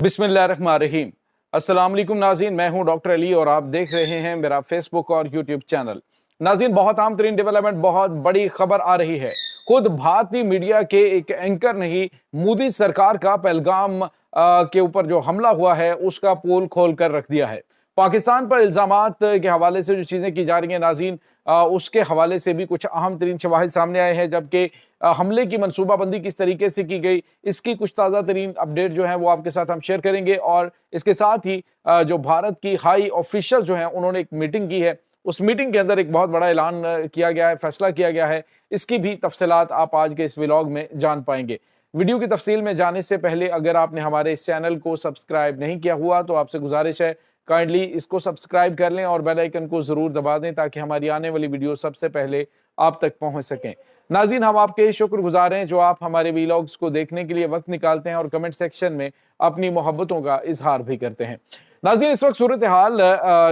बिस्मिल्लाहिर्रहमानिर्रहीम। अस्सलाम वालेकुम नाज़रीन, मैं हूं डॉक्टर अली और आप देख रहे हैं मेरा फेसबुक और यूट्यूब चैनल। नाज़रीन, बहुत आम तरीन डेवलपमेंट, बहुत बड़ी खबर आ रही है। खुद भारतीय मीडिया के एक एंकर ने ही मोदी सरकार का पहलगाम के ऊपर जो हमला हुआ है उसका पोल खोल कर रख दिया है। पाकिस्तान पर इल्जामात के हवाले से जो चीज़ें की जा रही हैं नाज़रीन, उसके हवाले से भी कुछ अहम तरीन शवाहिद सामने आए हैं, जबकि हमले की मनसूबाबंदी किस तरीके से की गई इसकी कुछ ताज़ा तरीन अपडेट जो है वो आपके साथ हम शेयर करेंगे। और इसके साथ ही जो भारत की हाई ऑफिशियल जो है उन्होंने एक मीटिंग की है, उस मीटिंग के अंदर एक बहुत बड़ा ऐलान किया गया है, फैसला किया गया है। इसकी भी तफसीलात आप आज के इस व्लॉग में जान पाएंगे। वीडियो की तफसील में जाने से पहले अगर आपने हमारे इस चैनल को सब्सक्राइब नहीं किया हुआ तो आपसे गुजारिश है काइंडली इसको सब्सक्राइब कर लें और बेल आइकन को जरूर दबा दें ताकि हमारी आने वाली वीडियो सबसे पहले आप तक पहुंच सकें। नाज़रीन, हम आपके शुक्रगुजार हैं जो आप हमारे वीलॉग्स को देखने के लिए वक्त निकालते हैं और कमेंट सेक्शन में अपनी मोहब्बतों का इजहार भी करते हैं। नाज़रीन, इस वक्त सूरत हाल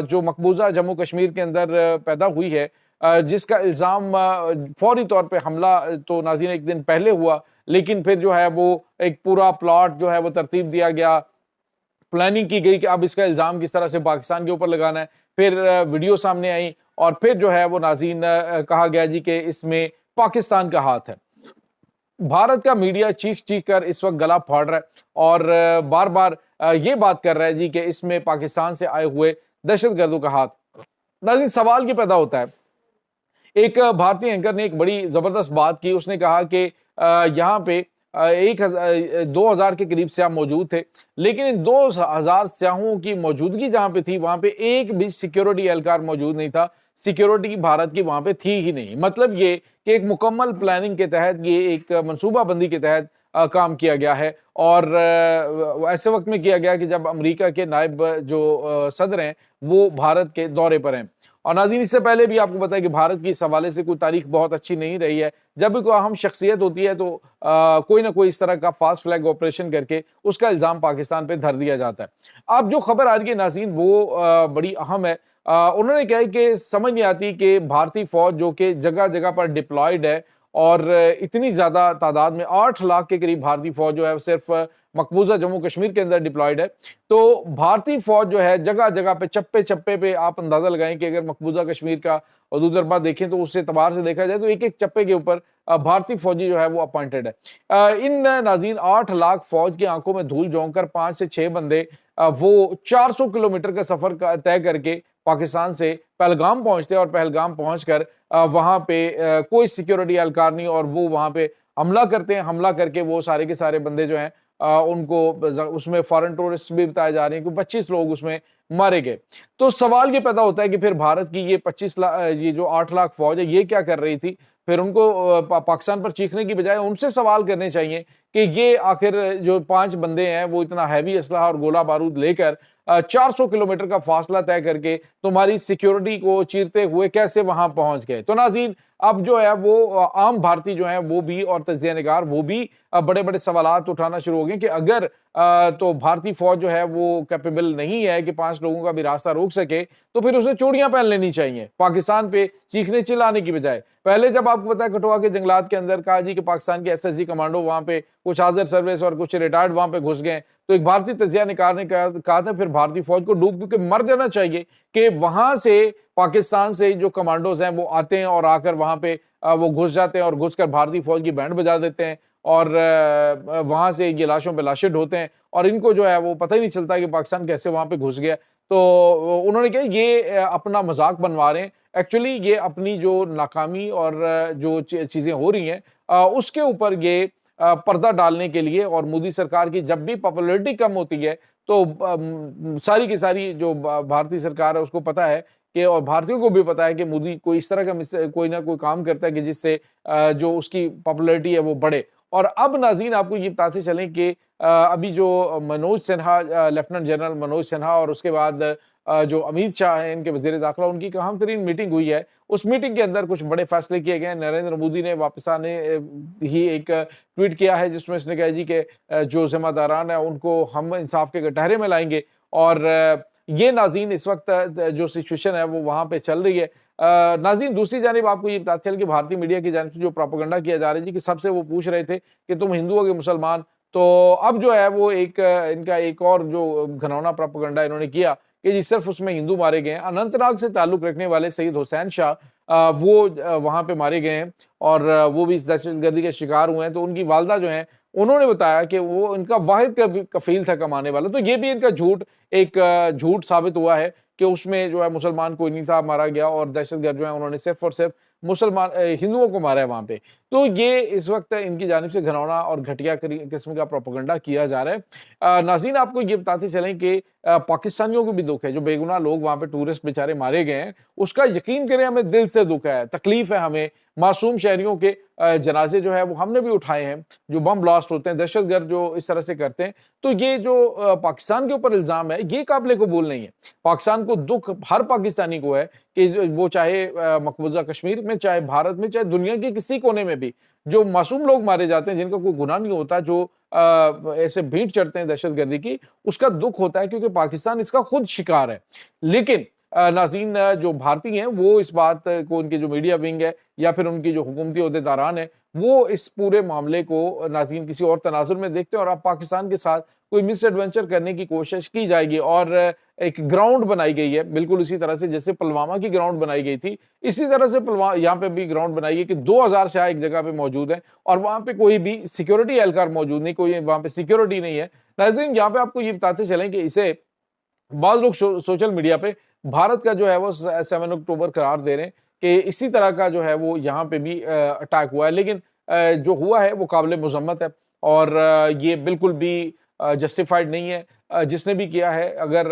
जो मकबूजा जम्मू कश्मीर के अंदर पैदा हुई है, जिसका इल्ज़ाम फौरी तौर पे हमला तो नाज़रीन एक दिन पहले हुआ, लेकिन फिर जो है वो एक पूरा प्लॉट जो है वो तरतीब दिया गया, प्लानिंग की गई कि अब इसका इल्ज़ाम किस तरह से पाकिस्तान के ऊपर लगाना है। फिर वीडियो सामने आई और फिर जो है वो नाज़रीन कहा गया जी कि इसमें पाकिस्तान का हाथ है। भारत का मीडिया चीख चीख कर इस वक्त गला फाड़ रहा है और बार बार ये बात कर रहा है जी कि इसमें पाकिस्तान से आए हुए दहशतगर्दों का हाथ। नाज़रीन, सवाल ये पैदा होता है, एक भारतीय एंकर ने एक बड़ी जबरदस्त बात की। उसने कहा कि यहाँ पे 2,000 के करीब स्याह मौजूद थे, लेकिन इन 2,000 स्याहों की मौजूदगी जहाँ पे थी वहाँ पे एक भी सिक्योरिटी एहलकार मौजूद नहीं था। सिक्योरिटी भारत की वहाँ पे थी ही नहीं। मतलब ये कि एक मुकम्मल प्लानिंग के तहत, ये एक मनसूबाबंदी के तहत काम किया गया है और ऐसे वक्त में किया गया कि जब अमेरिका के नायब जो सदर हैं वो भारत के दौरे पर हैं। और नाज़रीन, इससे पहले भी आपको पता है कि भारत की इस हवाले से कोई तारीख बहुत अच्छी नहीं रही है। जब भी कोई अहम शख्सियत होती है तो कोई ना कोई इस तरह का फास्ट फ्लैग ऑपरेशन करके उसका इल्ज़ाम पाकिस्तान पे धर दिया जाता है। अब जो खबर आ रही है नाज़रीन वो बड़ी अहम है। उन्होंने कहा कि समझ नहीं आती कि भारतीय फौज जो कि जगह जगह पर डिप्लॉयड है और इतनी ज़्यादा तादाद में 8 लाख के करीब भारतीय फौज जो है सिर्फ मकबूजा जम्मू कश्मीर के अंदर डिप्लॉयड है। तो भारतीय फौज जो है जगह जगह पे, चप्पे चप्पे पे आप अंदाजा लगाएं कि अगर मकबूजा कश्मीर का हदूद दरबा देखें तो उससे एतबार से देखा जाए तो एक एक चप्पे के ऊपर भारतीय फौजी जो है वो अपॉइंटेड है। इन नाज़रीन 8 लाख फौज की आंखों में धूल झोंक कर 5 से 6 बंदे वो 400 किलोमीटर का सफर तय करके पाकिस्तान से पहलगाम पहुंचते और पहलगाम पहुंचकर वहां पे कोई सिक्योरिटी एहलकार नहीं और वो वहां पे हमला करते हैं। हमला करके वो सारे के सारे बंदे जो हैं उनको उसमें फॉरेन टूरिस्ट भी बताए जा रहे हैं कि 25 लोग उसमें मारे गए। तो सवाल ये पैदा होता है कि फिर भारत की ये 25 लाख, ये जो 8 लाख फौज है ये क्या कर रही थी। फिर उनको पाकिस्तान पर चीखने की बजाय उनसे सवाल करने चाहिए कि ये आखिर जो 5 बंदे हैं वो इतना हैवी असलहा और गोला बारूद लेकर 400 किलोमीटर का फासला तय करके तुम्हारी सिक्योरिटी को चीरते हुए कैसे वहां पहुंच गए। तो नाज़रीन, अब जो है वो आम भारतीय जो है वो भी और तजिया निगार वो भी बड़े बड़े सवालात उठाना शुरू हो गए कि अगर तो भारतीय फौज जो है वो कैपेबल नहीं है कि 5 लोगों का भी रास्ता रोक सके तो फिर उसे चूड़ियां पहन लेनी चाहिए पाकिस्तान पे चीखने चिल्लाने की बजाय। पहले जब आपको पता है कठुआ के जंगलात के अंदर कहा जी कि पाकिस्तान के एसएसजी कमांडो वहां पे कुछ हाजिर सर्विस और कुछ रिटायर्ड वहां पे घुस गए, तो एक भारतीय तजिया निगार ने कहा था फिर भारतीय फौज को डूब के मर जाना चाहिए कि वहां से पाकिस्तान से जो कमांडोज हैं वो आते हैं और आकर वहां पे वो घुस जाते हैं और घुसकर भारतीय फौज की बैंड बजा देते हैं और वहां से ये लाशों पे लाशें ढोते हैं और इनको जो है वो पता ही नहीं चलता कि पाकिस्तान कैसे वहां पे घुस गया। तो उन्होंने कहा ये अपना मजाक बनवा रहे हैं। एक्चुअली ये अपनी जो नाकामी और जो चीजें हो रही हैं उसके ऊपर ये पर्दा डालने के लिए, और मोदी सरकार की जब भी पॉपुलैरिटी कम होती है तो सारी की सारी जो भारतीय सरकार है उसको पता है कि, और भारतीयों को भी पता है कि मोदी कोई इस तरह का कोई ना कोई काम करता है कि जिससे जो उसकी पॉपुलैरिटी है वो बढ़े। और अब नाज़रीन आपको ये बताते चलें कि अभी जो मनोज सिन्हा, लेफ्टिनेंट जनरल मनोज सिन्हा और उसके बाद जो अमित शाह हैं इनके वजीर दाखिला, उनकी एक अहम तरीन मीटिंग हुई है। उस मीटिंग के अंदर कुछ बड़े फैसले किए गए। नरेंद्र मोदी ने वापस आने ही एक ट्वीट किया है जिसमें इसने कहा जी कि जो जिम्मेदारान है उनको हम इंसाफ के कटहरे में लाएंगे। और ये नाज़रीन इस वक्त जो सिचुएशन है वो वहाँ पे चल रही है। नाज़रीन, दूसरी जानिब आपको ये पता चल कि भारतीय मीडिया की जानिब से जो प्रोपेगेंडा किया जा रहा है जी कि सबसे वो पूछ रहे थे कि तुम हिंदू हो कि मुसलमान, तो अब जो है वो एक इनका एक और जो घिनौना प्रोपेगेंडा इन्होंने किया कि जी सिर्फ उसमें हिंदू मारे गए हैं। अनंतनाग से ताल्लुक रखने वाले सईद हुसैन शाह वो वहां पे मारे गए हैं और वो भी इस दहशतगर्दी के शिकार हुए हैं। तो उनकी वालदा जो है उन्होंने बताया कि वो इनका वाहिद कफील था कमाने वाला। तो ये भी इनका झूठ एक झूठ साबित हुआ है कि उसमें जो है मुसलमान कोई नहीं था मारा गया और दहशतगर्द जो है उन्होंने सिर्फ और सिर्फ मुसलमान हिंदुओं को मारा है वहां पे। तो ये इस वक्त इनकी जानिब से घिनौना और घटिया किस्म का प्रोपेगेंडा किया जा रहा है। नाज़रीन आपको ये बताते चलें कि पाकिस्तानियों को भी दुख है, जो बेगुनाह लोग वहां पे टूरिस्ट बेचारे मारे गए हैं उसका यकीन करें हमें दिल से दुख है, तकलीफ है हमें। मासूम शहरियों के जनाजे जो है वो हमने भी उठाए हैं, जो बम ब्लास्ट होते हैं, दहशतगर्द जो इस तरह से करते हैं। तो ये जो पाकिस्तान के ऊपर इल्जाम है ये काबिल कबूल नहीं है। पाकिस्तान को दुख हर पाकिस्तानी को है कि वो चाहे मकबूजा कश्मीर में, चाहे भारत में, चाहे दुनिया के किसी कोने में भी जो मासूम लोग मारे जाते हैं जिनका कोई गुनाह नहीं होता, जो ऐसे भीड़ चढ़ते हैं दहशतगर्दी की, उसका दुख होता है क्योंकि पाकिस्तान इसका खुद शिकार है। लेकिन नाज़रीन जो भारतीय हैं वो इस बात को, उनकी जो मीडिया विंग है या फिर उनकी जो हुकूमती ओहदेदारान है, वो इस पूरे मामले को नाज़रीन किसी और तनाजुर में देखते हैं और अब पाकिस्तान के साथ कोई मिस एडवेंचर करने की कोशिश की जाएगी। और एक ग्राउंड बनाई गई है बिल्कुल इसी तरह से जैसे पुलवामा की ग्राउंड बनाई गई थी, इसी तरह से यहाँ पे भी ग्राउंड बनाई है कि 2000 शाह एक जगह पे मौजूद है और वहां पे कोई भी सिक्योरिटी एहलकार मौजूद नहीं, कोई वहां पे सिक्योरिटी नहीं है। नाज़रीन यहाँ पे आपको ये बताते चलें कि इसे बाद लोग सोशल मीडिया पे भारत का जो है वो 7 अक्टूबर करार दे रहे हैं कि इसी तरह का जो है वो यहाँ पे भी अटैक हुआ है। लेकिन जो हुआ है वो काबिल मजम्मत है और ये बिल्कुल भी जस्टिफाइड नहीं है। जिसने भी किया है, अगर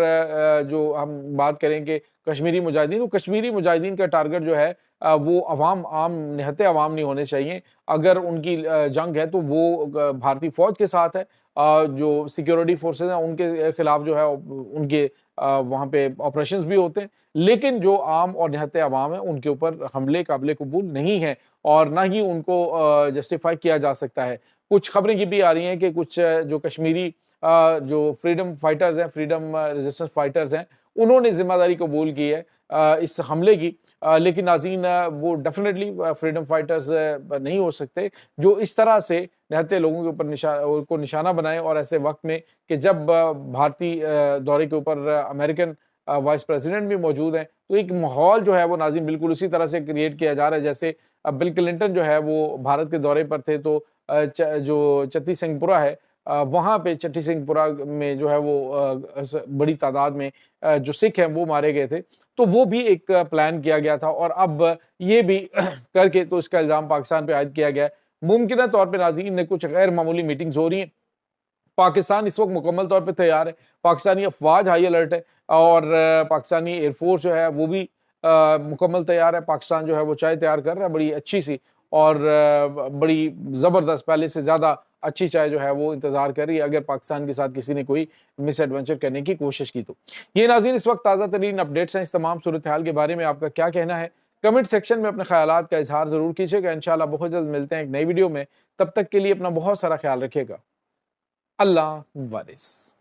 जो हम बात करें कि कश्मीरी मुजाहिदीन, तो कश्मीरी मुजाहिदीन का टारगेट जो है वो अवाम, आम निहत्ते अवाम नहीं होने चाहिए। अगर उनकी जंग है तो वो भारतीय फौज के साथ है, जो सिक्योरिटी फोर्सेज हैं उनके खिलाफ जो है उनके वहाँ पे ऑपरेशंस भी होते हैं। लेकिन जो आम और निहत्ते अवाम है उनके ऊपर हमले काबिल कबूल नहीं है और ना ही उनको जस्टिफाई किया जा सकता है। कुछ खबरें ये भी आ रही हैं कि कुछ जो कश्मीरी जो फ्रीडम फाइटर्स हैं, फ्रीडम रेजिस्टेंस फाइटर्स हैं, उन्होंने जिम्मेदारी कबूल की है इस हमले की। लेकिन नाज़रीन वो डेफिनेटली फ्रीडम फाइटर्स नहीं हो सकते जो इस तरह से निहत्ते लोगों के ऊपर निशाना बनाए और ऐसे वक्त में कि जब भारतीय दौरे के ऊपर अमेरिकन वाइस प्रेसिडेंट भी मौजूद हैं। तो एक माहौल जो है वो नाज़रीन बिल्कुल उसी तरह से क्रिएट किया जा रहा है जैसे बिल क्लिंटन जो है वो भारत के दौरे पर थे, तो जो चत्ती सिंहपुरा है वहाँ पे चट्टी सिंहपुरा में जो है वो बड़ी तादाद में जो सिख हैं वो मारे गए थे। तो वो भी एक प्लान किया गया था और अब ये भी करके तो इसका इल्ज़ाम पाकिस्तान पे आयद किया गया है। मुमकिन तौर पे नाज़रीन कुछ गैर मामूली मीटिंग्स हो रही हैं। पाकिस्तान इस वक्त मुकम्मल तौर पे तैयार है, पाकिस्तानी अफवाज हाई अलर्ट है और पाकिस्तानी एयरफोर्स जो है वो भी मुकम्मल तैयार है। पाकिस्तान जो है वो चाय तैयार कर रहा है बड़ी अच्छी सी और बड़ी ज़बरदस्त, पहले से ज़्यादा अच्छी चाय जो है वो इंतज़ार कर रही है अगर पाकिस्तान के साथ किसी ने कोई मिस एडवेंचर करने की कोशिश की तो। ये नाज़रीन इस वक्त ताज़ा तरीन अपडेट्स हैं। इस तमाम सूरत हाल के बारे में आपका क्या कहना है? कमेंट सेक्शन में अपने ख्यालात का इजहार ज़रूर कीजिएगा। इंशाल्लाह बहुत जल्द मिलते हैं एक नई वीडियो में। तब तक के लिए अपना बहुत सारा ख्याल रखिएगा। अल्लाह वारिस।